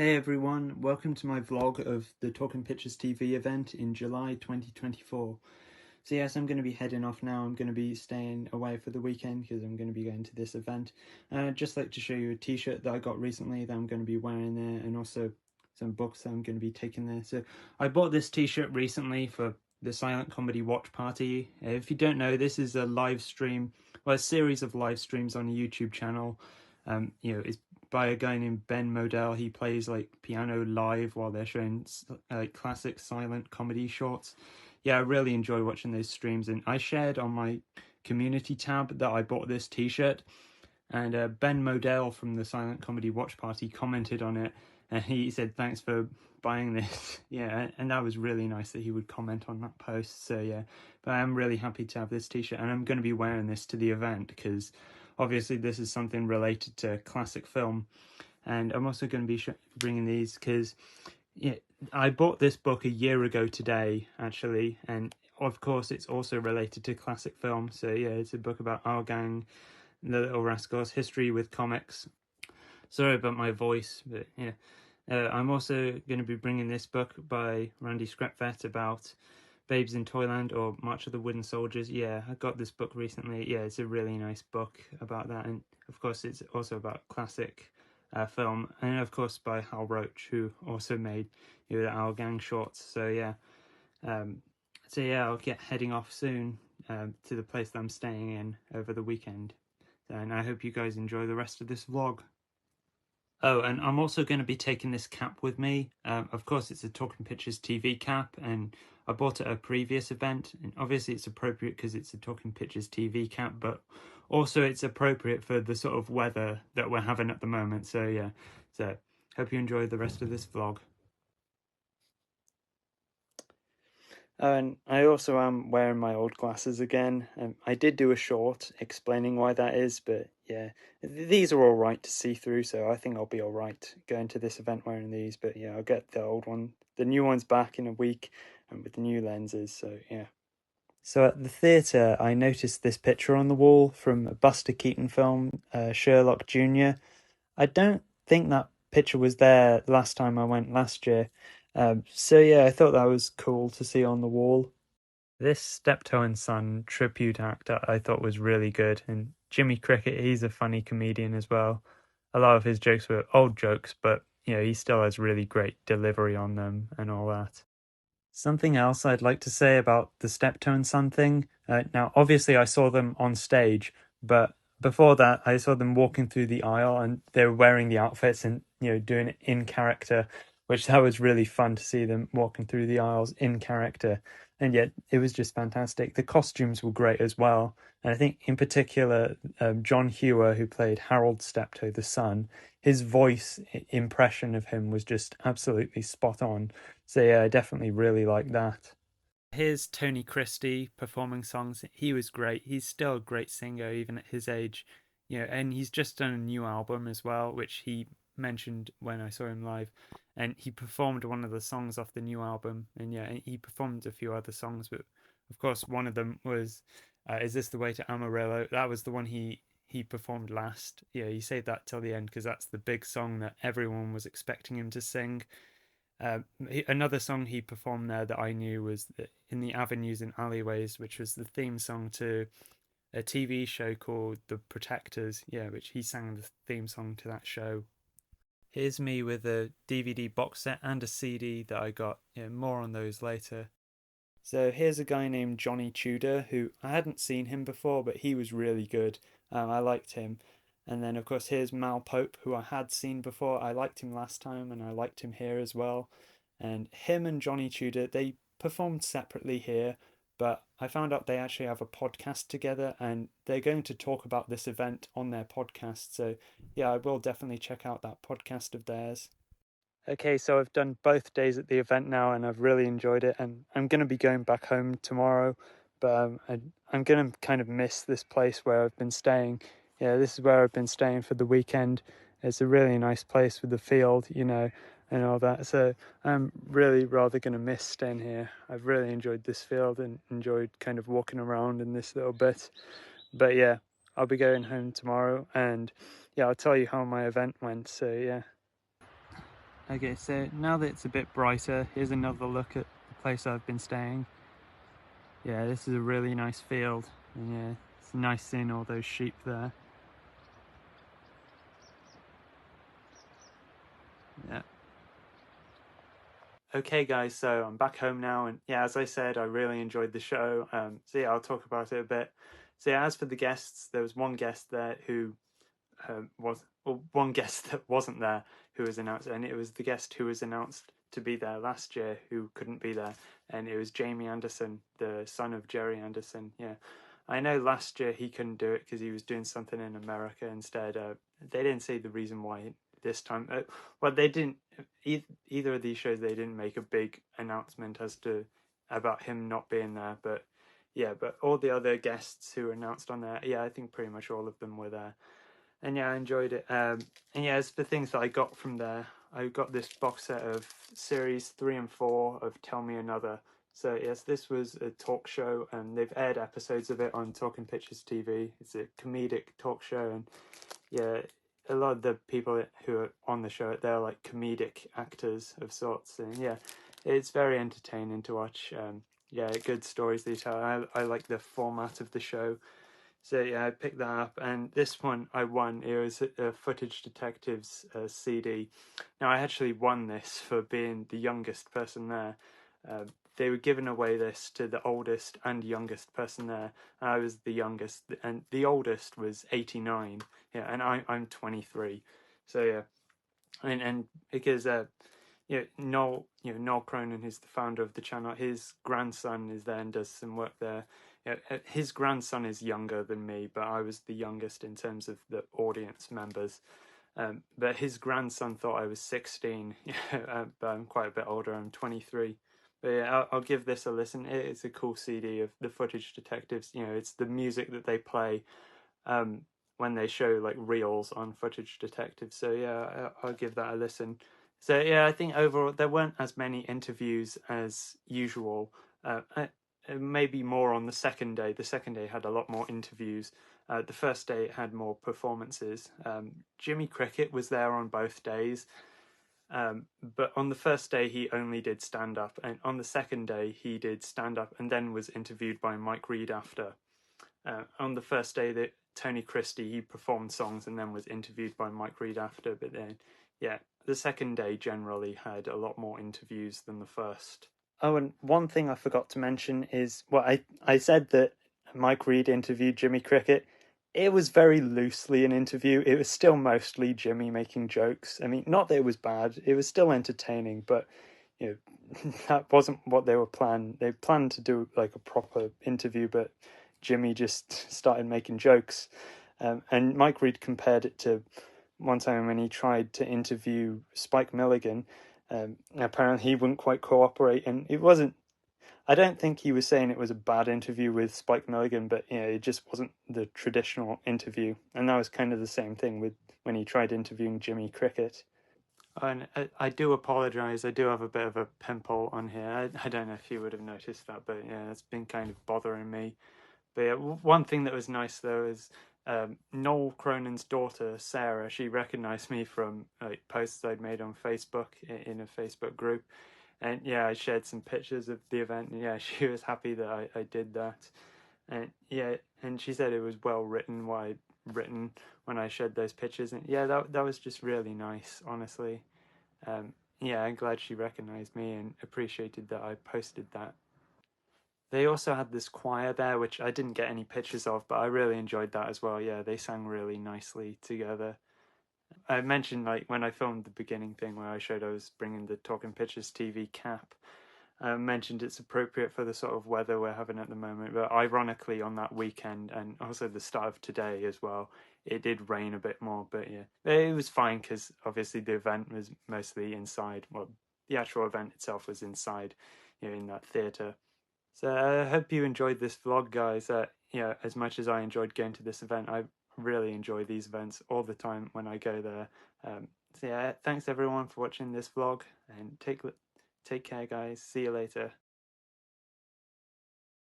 Hey everyone, welcome to my vlog of the Talking Pictures TV event in July 2024. So yes, I'm going to be heading off now. I'm going to be staying away for the weekend because I'm going to be going to this event. And I'd just like to show you a t-shirt that I got recently that I'm going to be wearing there, and also some books that I'm going to be taking there. So I bought this t-shirt recently for the Silent Comedy Watch Party. If you don't know, this is a live stream, well, a series of live streams on a YouTube channel. It's by a guy named Ben Modell. He plays like piano live while they're showing like classic silent comedy shorts. Yeah, I really enjoy watching those streams, and I shared on my community tab that I bought this t-shirt, and Ben Modell from the Silent Comedy Watch Party commented on it, and he said thanks for buying this. Yeah, and that was really nice that he would comment on that post. So yeah, but I'm really happy to have this t-shirt, and I'm going to be wearing this to the event because obviously this is something related to classic film, and I'm also going to be bringing these because yeah, I bought this book a year ago today actually, and of course it's also related to classic film. So yeah, it's a book about our gang, the Little Rascals, history with comics. Sorry about my voice, but yeah. I'm also going to be bringing this book by Randy Skrepvet about Babes in Toyland, or March of the Wooden Soldiers. Yeah, I got this book recently. Yeah, it's a really nice book about that, and of course it's also about classic film, and of course by Hal Roach, who also made the Our Gang shorts. So yeah, I'll get heading off soon to the place that I'm staying in over the weekend, and I hope you guys enjoy the rest of this vlog. Oh, and I'm also going to be taking this cap with me. Of course, it's a Talking Pictures TV cap, and I bought it at a previous event. And obviously, it's appropriate because it's a Talking Pictures TV cap, but also it's appropriate for the sort of weather that we're having at the moment. So yeah, so hope you enjoy the rest of this vlog. And I also am wearing my old glasses again. I did do a short explaining why that is, but yeah, these are all right to see through, so I think I'll be all right going to this event wearing these. But yeah, I'll get the new ones back in a week, and with the new lenses. So yeah. So at the theatre, I noticed this picture on the wall from a Buster Keaton film, Sherlock Jr. I don't think that picture was there last time I went last year. So yeah, I thought that was cool to see on the wall. This Steptoe and Son tribute act I thought was really good, and Jimmy Cricket, he's a funny comedian as well. A lot of his jokes were old jokes, but he still has really great delivery on them and all that. Something else I'd like to say about the Steptoe and Son thing. Now, obviously, I saw them on stage, but before that, I saw them walking through the aisle, and they were wearing the outfits and doing it in character, which that was really fun to see them walking through the aisles in character. And yet, it was just fantastic. The costumes were great as well, and I think in particular, John Hewer, who played Harold Steptoe, the son, his voice impression of him was just absolutely spot on. So yeah, I definitely really like that. Here's Tony Christie performing songs. He was great. He's still a great singer even at his age. And he's just done a new album as well, which he mentioned when I saw him live. And he performed one of the songs off the new album. And yeah, he performed a few other songs, but of course one of them was Is This the Way to Amarillo? That was the one he performed last. Yeah, he saved that till the end because that's the big song that everyone was expecting him to sing. Another song he performed there that I knew was In the Avenues and Alleyways, which was the theme song to a TV show called The Protectors, which he sang the theme song to that show. Here's me with a DVD box set and a CD that I got. More on those later. So here's a guy named Johnny Tudor, who I hadn't seen him before, but he was really good. I liked him. And then, of course, here's Mal Pope, who I had seen before. I liked him last time, and I liked him here as well. And him and Johnny Tudor, they performed separately here, but I found out they actually have a podcast together, and they're going to talk about this event on their podcast. So, yeah, I will definitely check out that podcast of theirs. Okay, so I've done both days at the event now, and I've really enjoyed it. And I'm going to be going back home tomorrow, but I'm going to kind of miss this place where I've been staying. Yeah, this is where I've been staying for the weekend. It's a really nice place with the field, and all that. So I'm really rather going to miss staying here. I've really enjoyed this field and enjoyed kind of walking around in this little bit. But yeah, I'll be going home tomorrow, and yeah, I'll tell you how my event went. So yeah. Okay, so now that it's a bit brighter, here's another look at the place I've been staying. Yeah, this is a really nice field, and yeah, it's nice seeing all those sheep there. Yeah. Okay guys, so I'm back home now, and yeah, as I said, I really enjoyed the show. So yeah, I'll talk about it a bit. So yeah, as for the guests, there was one guest there who was well, one guest that wasn't there who was announced, and it was the guest who was announced to be there last year who couldn't be there, and it was Jamie Anderson, the son of Jerry Anderson. Yeah, I know last year he couldn't do it because he was doing something in America instead. They didn't say the reason why this time. Well, they didn't. Either of these shows, they didn't make a big announcement as to about him not being there, but yeah, but all the other guests who were announced on there, yeah, I think pretty much all of them were there, and yeah, I enjoyed it. And yeah, as for things that I got from there, I got this box set of series 3 and 4 of Tell Me Another. So yes, this was a talk show, and they've aired episodes of it on Talking Pictures TV. It's a comedic talk show, and yeah, a lot of the people who are on the show, they're like comedic actors of sorts, and yeah, it's very entertaining to watch. Yeah, good stories they tell. I like the format of the show. So yeah, I picked that up, and this one I won. It was a Footage Detectives CD. Now I actually won this for being the youngest person there. Uh, they were giving away this to the oldest and youngest person there. I was the youngest, and the oldest was 89. Yeah, and I'm 23. So yeah, and because yeah, Noel Cronin, who's the founder of the channel, his grandson is there and does some work there. Yeah, his grandson is younger than me, but I was the youngest in terms of the audience members. But his grandson thought I was 16, but I'm quite a bit older. I'm 23. But yeah, I'll give this a listen. It's a cool CD of the Footage Detectives. You know, it's the music that they play um, when they show like reels on Footage Detectives. So yeah, I'll give that a listen. So yeah, I think overall there weren't as many interviews as usual. Maybe more on the second day. The second day had a lot more interviews. The first day it had more performances. Jimmy Cricket was there on both days. But on the first day he only did stand up, and on the second day he did stand up and then was interviewed by Mike Reed after. On the first day that Tony Christie, he performed songs and then was interviewed by Mike Reed after. But then, yeah, the second day generally had a lot more interviews than the first. Oh, and one thing I forgot to mention is, well, I said that Mike Reed interviewed Jimmy Cricket. It was very loosely an interview. It was still mostly Jimmy making jokes. I mean, not that it was bad. It was still entertaining, but you know, that wasn't what they were planned. They planned to do like a proper interview, but Jimmy just started making jokes. And Mike Reed compared it to one time when he tried to interview Spike Milligan. Apparently, he wouldn't quite cooperate, and it wasn't. I don't think he was saying it was a bad interview with Spike Milligan, but you know, it just wasn't the traditional interview. And that was kind of the same thing with when he tried interviewing Jimmy Cricket. And I do apologize. I do have a bit of a pimple on here. I don't know if you would have noticed that, but yeah, it's been kind of bothering me. But yeah, one thing that was nice though is Noel Cronin's daughter Sarah. She recognized me from like posts I'd made on Facebook in a Facebook group, and yeah, I shared some pictures of the event. And yeah, she was happy that I did that, and yeah, and she said it was well written, what I'd written when I shared those pictures, and yeah, that was just really nice, honestly. Yeah, I'm glad she recognized me and appreciated that I posted that. They also had this choir there, which I didn't get any pictures of, but I really enjoyed that as well. Yeah, they sang really nicely together. I mentioned like when I filmed the beginning thing where I showed I was bringing the Talking Pictures TV cap. I mentioned it's appropriate for the sort of weather we're having at the moment, but ironically on that weekend and also the start of today as well, it did rain a bit more. But yeah, it was fine because obviously the event was mostly inside. Well, the actual event itself was inside, you know, in that theatre. So I hope you enjoyed this vlog, guys. As much as I enjoyed going to this event, I really enjoy these events all the time when I go there. So yeah, thanks everyone for watching this vlog, and take care, guys. See you later.